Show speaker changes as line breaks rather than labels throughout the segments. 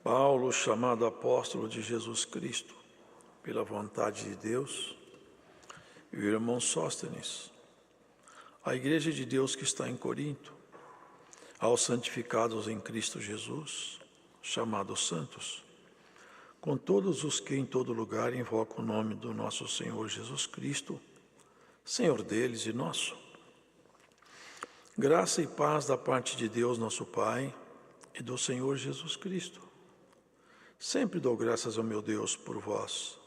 Paulo, chamado apóstolo de Jesus Cristo, pela vontade de Deus, e o irmão Sóstenes, a igreja de Deus que está em Corinto, aos santificados em Cristo Jesus, chamados santos, com todos os que em todo lugar invocam o nome do nosso Senhor Jesus Cristo, Senhor deles e nosso. Graça e paz da parte de Deus, nosso Pai, e do Senhor Jesus Cristo. Sempre dou graças ao meu Deus por vós,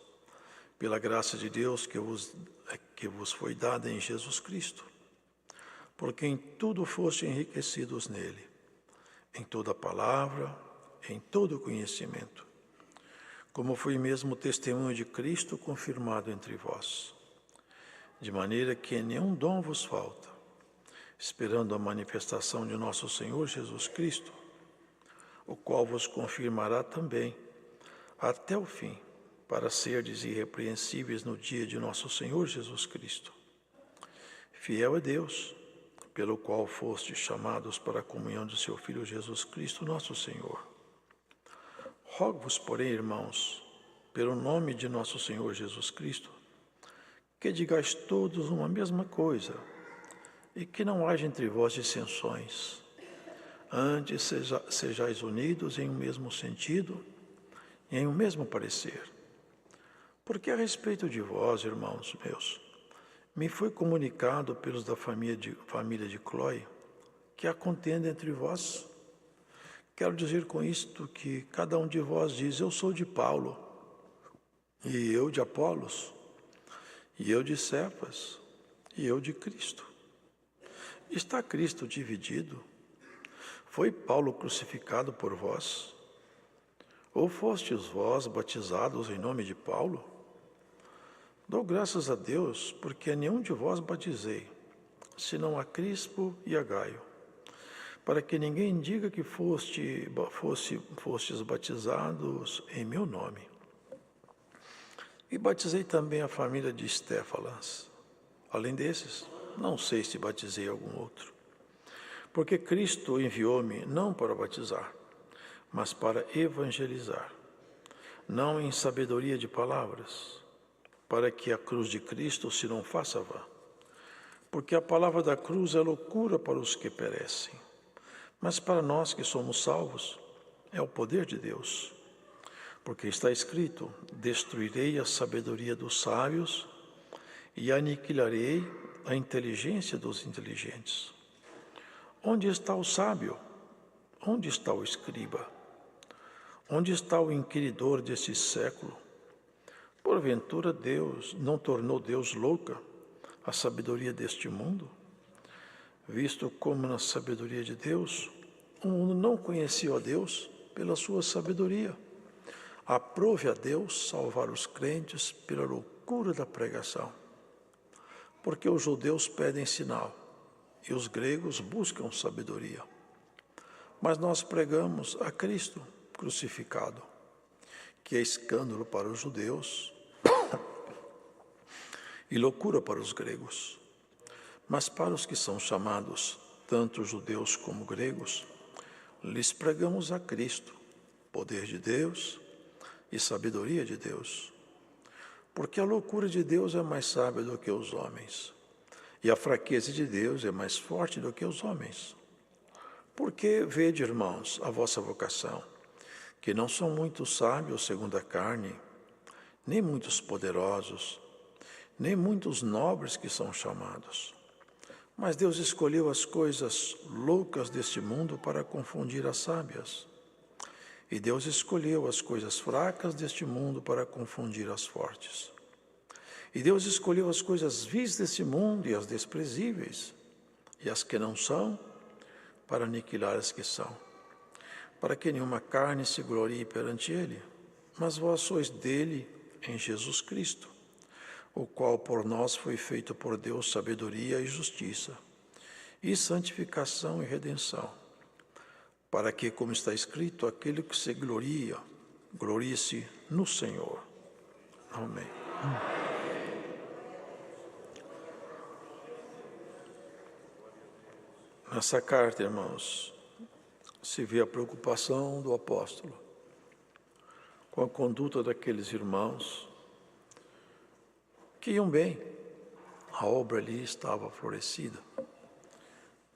pela graça de Deus que vos foi dada em Jesus Cristo, porque em tudo foste enriquecidos nele, em toda palavra, em todo conhecimento, como fui mesmo testemunho de Cristo confirmado entre vós, de maneira que nenhum dom vos falta, esperando a manifestação de nosso Senhor Jesus Cristo, o qual vos confirmará também, até o fim, para serdes irrepreensíveis no dia de nosso Senhor Jesus Cristo. Fiel é Deus, pelo qual fostes chamados para a comunhão de seu Filho Jesus Cristo, nosso Senhor. Rogo-vos, porém, irmãos, pelo nome de nosso Senhor Jesus Cristo, que digais todos uma mesma coisa, e que não haja entre vós dissensões. Antes sejais unidos em um mesmo sentido e em um mesmo parecer. Porque a respeito de vós, irmãos meus, me foi comunicado pelos da família de Cloe que há contenda entre vós. Quero dizer com isto que cada um de vós diz: eu sou de Paulo, e eu de Apolos, e eu de Cefas, e eu de Cristo. Está Cristo dividido? Foi Paulo crucificado por vós? Ou fostes vós batizados em nome de Paulo? Dou graças a Deus, porque a nenhum de vós batizei, senão a Crispo e a Gaio, para que ninguém diga que fostes batizados em meu nome. E batizei também a família de Estéfanas. Além desses, não sei se batizei algum outro. Porque Cristo enviou-me não para batizar, mas para evangelizar, não em sabedoria de palavras, para que a cruz de Cristo se não faça vã. Porque a palavra da cruz é loucura para os que perecem, mas para nós que somos salvos, é o poder de Deus. Porque está escrito: destruirei a sabedoria dos sábios e aniquilarei a inteligência dos inteligentes. Onde está o sábio? Onde está o escriba? Onde está o inquiridor desse século? Porventura Deus não tornou Deus louca a sabedoria deste mundo? Visto como na sabedoria de Deus, o mundo não conheceu a Deus pela sua sabedoria. Aprove a Deus salvar os crentes pela loucura da pregação. Porque os judeus pedem sinal, e os gregos buscam sabedoria. Mas nós pregamos a Cristo crucificado, que é escândalo para os judeus e loucura para os gregos. Mas para os que são chamados, tanto judeus como gregos, lhes pregamos a Cristo, poder de Deus e sabedoria de Deus. Porque a loucura de Deus é mais sábia do que os homens, e a fraqueza de Deus é mais forte do que os homens. Porque vede, irmãos, a vossa vocação, que não são muitos sábios segundo a carne, nem muitos poderosos, nem muitos nobres que são chamados. Mas Deus escolheu as coisas loucas deste mundo para confundir as sábias. E Deus escolheu as coisas fracas deste mundo para confundir as fortes. E Deus escolheu as coisas vis deste mundo e as desprezíveis, e as que não são, para aniquilar as que são, para que nenhuma carne se glorie perante ele, mas vós sois dele em Jesus Cristo, o qual por nós foi feito por Deus sabedoria e justiça, e santificação e redenção, para que, como está escrito, aquele que se gloria, glorie-se no Senhor. Amém. Nessa carta, irmãos, se vê a preocupação do apóstolo com a conduta daqueles irmãos que iam bem. A obra ali estava florescida.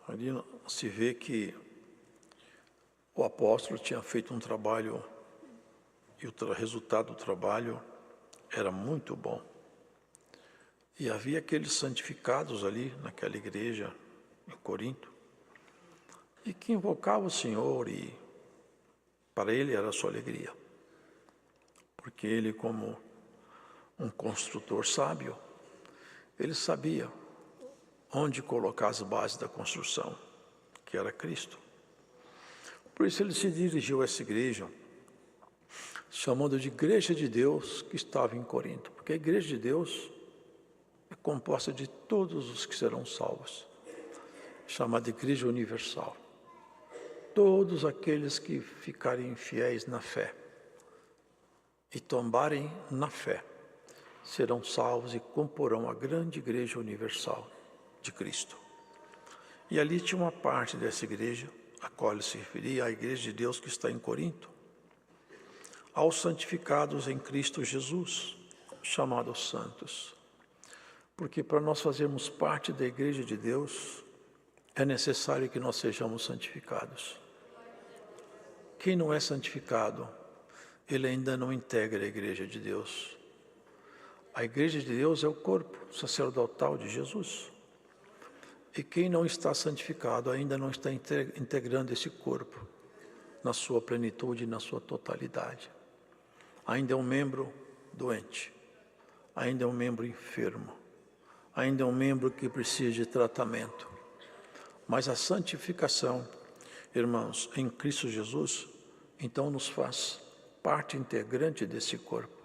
Ali se vê que o apóstolo tinha feito um trabalho e o resultado do trabalho era muito bom. E havia aqueles santificados ali naquela igreja em Corinto e que invocavam o Senhor, e para ele era sua alegria, porque ele, como um construtor sábio, ele sabia onde colocar as bases da construção, que era Cristo. Por isso ele se dirigiu a essa igreja, chamando de Igreja de Deus que estava em Corinto, porque a Igreja de Deus é composta de todos os que serão salvos, chamada Igreja Universal. Todos aqueles que ficarem fiéis na fé e tombarem na fé serão salvos e comporão a grande Igreja Universal de Cristo. E ali tinha uma parte dessa igreja, a qual ele se referia, a Igreja de Deus que está em Corinto, aos santificados em Cristo Jesus, chamados santos. Porque para nós fazermos parte da Igreja de Deus, é necessário que nós sejamos santificados. Quem não é santificado, ele ainda não integra a Igreja de Deus. A Igreja de Deus é o corpo sacerdotal de Jesus. E quem não está santificado ainda não está integrando esse corpo na sua plenitude, na sua totalidade. Ainda é um membro doente, ainda é um membro enfermo, ainda é um membro que precisa de tratamento. Mas a santificação, irmãos, em Cristo Jesus, então nos faz parte integrante desse corpo.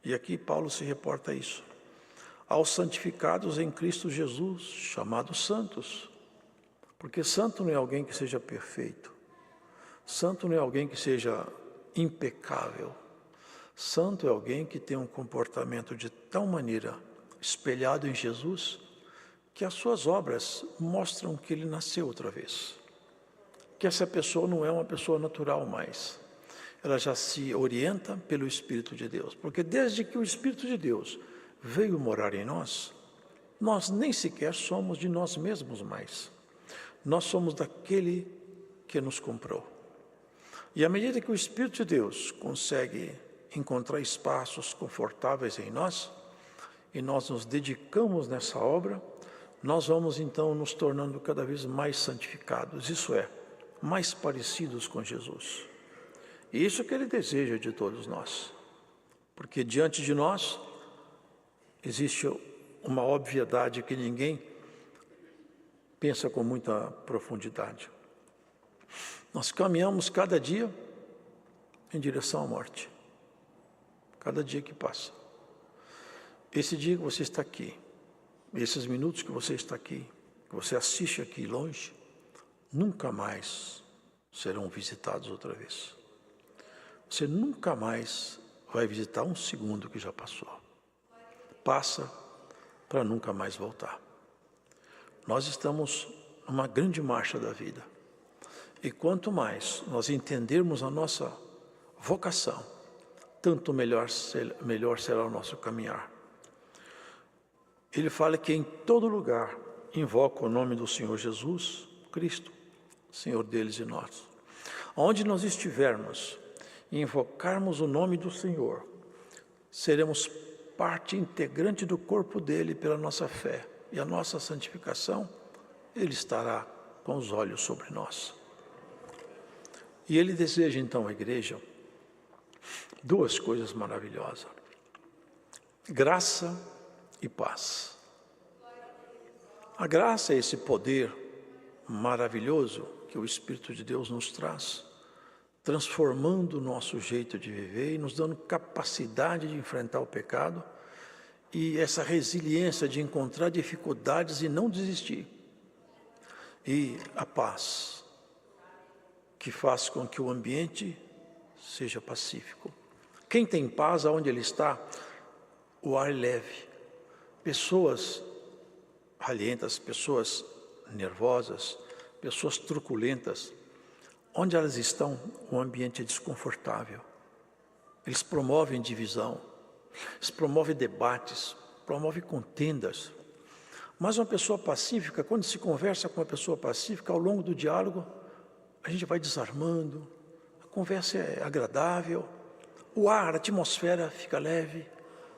E aqui Paulo se reporta a isso. Aos santificados em Cristo Jesus, chamados santos. Porque santo não é alguém que seja perfeito. Santo não é alguém que seja impecável. Santo é alguém que tem um comportamento de tal maneira espelhado em Jesus, que as suas obras mostram que ele nasceu outra vez. Que essa pessoa não é uma pessoa natural mais. Ela já se orienta pelo Espírito de Deus. Porque desde que o Espírito de Deus veio morar em nós, nós nem sequer somos de nós mesmos mais. Nós somos daquele que nos comprou. E à medida que o Espírito de Deus consegue encontrar espaços confortáveis em nós, e nós nos dedicamos nessa obra, nós vamos então nos tornando cada vez mais santificados, isso é, mais parecidos com Jesus. E isso que ele deseja de todos nós, porque diante de nós existe uma obviedade que ninguém pensa com muita profundidade. Nós caminhamos cada dia em direção à morte, cada dia que passa. Esse dia que você está aqui, esses minutos que você está aqui, que você assiste aqui longe, nunca mais serão visitados outra vez. Você nunca mais vai visitar um segundo que já passou. Passa para nunca mais voltar. Nós estamos numa grande marcha da vida. E quanto mais nós entendermos a nossa vocação, tanto melhor será o nosso caminhar. Ele fala que em todo lugar invoca o nome do Senhor Jesus Cristo, Senhor deles e nós. Onde nós estivermos e invocarmos o nome do Senhor, seremos parte integrante do corpo dele pela nossa fé. E a nossa santificação, ele estará com os olhos sobre nós. E ele deseja então à igreja duas coisas maravilhosas: graça e paz. A graça é esse poder maravilhoso que o Espírito de Deus nos traz, transformando o nosso jeito de viver e nos dando capacidade de enfrentar o pecado e essa resiliência de encontrar dificuldades e não desistir. E a paz, que faz com que o ambiente seja pacífico. Quem tem paz aonde ele está, o ar é leve. Pessoas ralhentas, pessoas nervosas, pessoas truculentas, onde elas estão, o ambiente é desconfortável. eles promovem divisão, eles promovem debates, promovem contendas. Mas uma pessoa pacífica, quando se conversa com uma pessoa pacífica, ao longo do diálogo, a gente vai desarmando, a conversa é agradável, o ar, a atmosfera fica leve.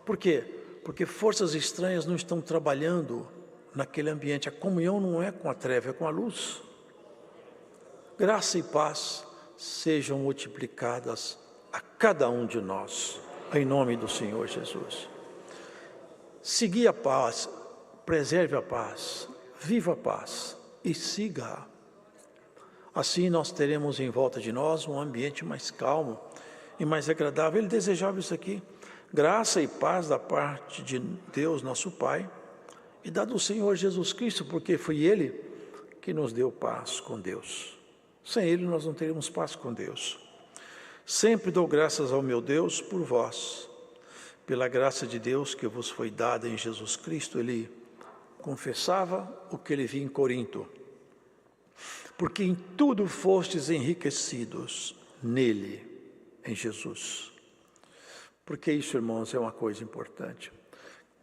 Por quê? Porque forças estranhas não estão trabalhando naquele ambiente. A comunhão não é com a treva, é com a luz. Graça e paz sejam multiplicadas a cada um de nós, em nome do Senhor Jesus. Segui a paz, preserve a paz, viva a paz e siga-a. Assim nós teremos em volta de nós um ambiente mais calmo e mais agradável. Ele desejava isso aqui: graça e paz da parte de Deus, nosso Pai, e da do Senhor Jesus Cristo, porque foi Ele que nos deu paz com Deus. Sem Ele nós não teríamos paz com Deus. Sempre dou graças ao meu Deus por vós, pela graça de Deus que vos foi dada em Jesus Cristo. Ele confessava o que ele via em Corinto: porque em tudo fostes enriquecidos nele, em Jesus. Porque isso, irmãos, é uma coisa importante.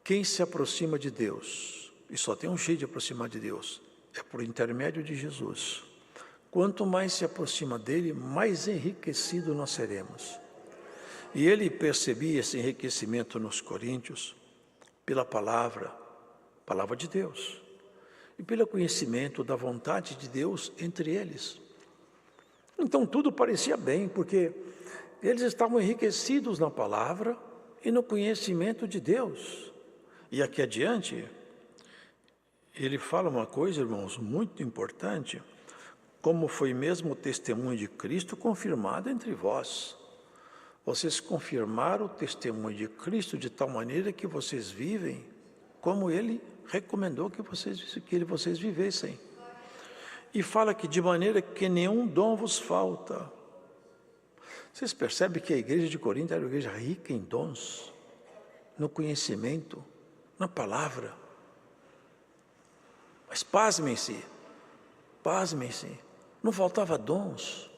Quem se aproxima de Deus, e só tem um jeito de aproximar de Deus, é por intermédio de Jesus. Quanto mais se aproxima dele, mais enriquecido nós seremos. E ele percebia esse enriquecimento nos coríntios pela palavra de Deus, e pelo conhecimento da vontade de Deus entre eles. Então tudo parecia bem, porque eles estavam enriquecidos na palavra e no conhecimento de Deus. E aqui adiante, ele fala uma coisa, irmãos, muito importante: como foi mesmo o testemunho de Cristo confirmado entre vós. Vocês confirmaram o testemunho de Cristo de tal maneira que vocês vivem como Ele recomendou que vocês vivessem. E fala que de maneira que nenhum dom vos falta. Vocês percebem que a igreja de Corinto era uma igreja rica em dons, no conhecimento, na palavra. Mas pasmem-se, não faltava dons,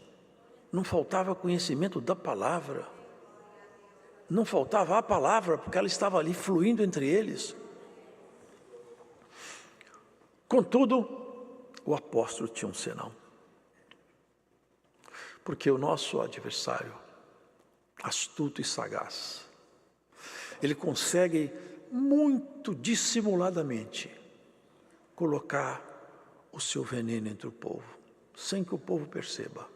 não faltava conhecimento da palavra, não faltava a palavra, porque ela estava ali fluindo entre eles. Contudo, o apóstolo tinha um senão, porque o nosso adversário, astuto e sagaz, ele consegue muito dissimuladamente colocar o seu veneno entre o povo, sem que o povo perceba.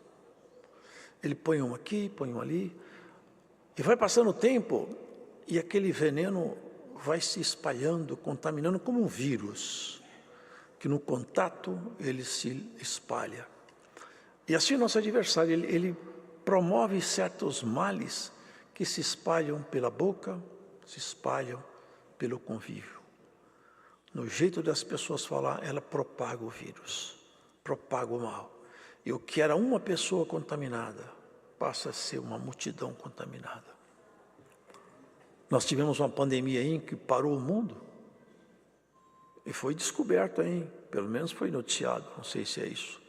Ele põe um aqui, põe um ali, e vai passando o tempo, e aquele veneno vai se espalhando, contaminando como um vírus, que no contato ele se espalha. E assim o nosso adversário, ele promove certos males que se espalham pela boca, se espalham pelo convívio. No jeito das pessoas falar, ela propaga o vírus, propaga o mal. E o que era uma pessoa contaminada, passa a ser uma multidão contaminada. Nós tivemos uma pandemia aí que parou o mundo, e foi descoberto aí, pelo menos foi noticiado, não sei se é isso,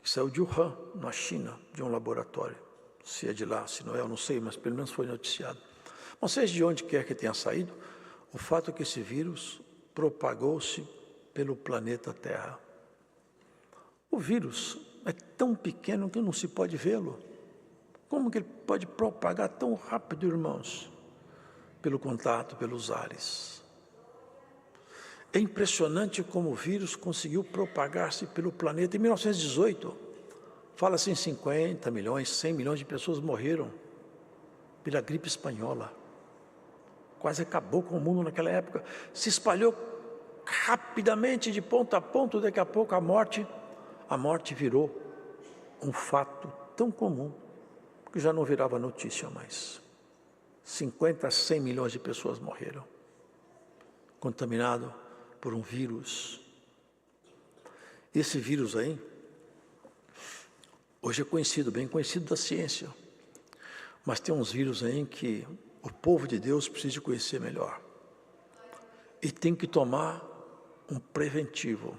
que saiu de Wuhan, na China, de um laboratório. Se é de lá, se não é, eu não sei, mas pelo menos foi noticiado. Não sei de onde quer que tenha saído, o fato é que esse vírus propagou-se pelo planeta Terra. O vírus é tão pequeno que não se pode vê-lo. Como que ele pode propagar tão rápido, irmãos? Pelo contato, pelos ares. É impressionante como o vírus conseguiu propagar-se pelo planeta. Em 1918, fala-se em 50 milhões, 100 milhões de pessoas morreram pela gripe espanhola. Quase acabou com o mundo naquela época. Se espalhou rapidamente de ponta a ponta, daqui a pouco a morte virou um fato tão comum que já não virava notícia mais. 50 a 100 milhões de pessoas morreram, contaminado por um vírus. Esse vírus aí, hoje é conhecido, bem conhecido da ciência, mas tem uns vírus aí que o povo de Deus precisa conhecer melhor. E tem que tomar um preventivo.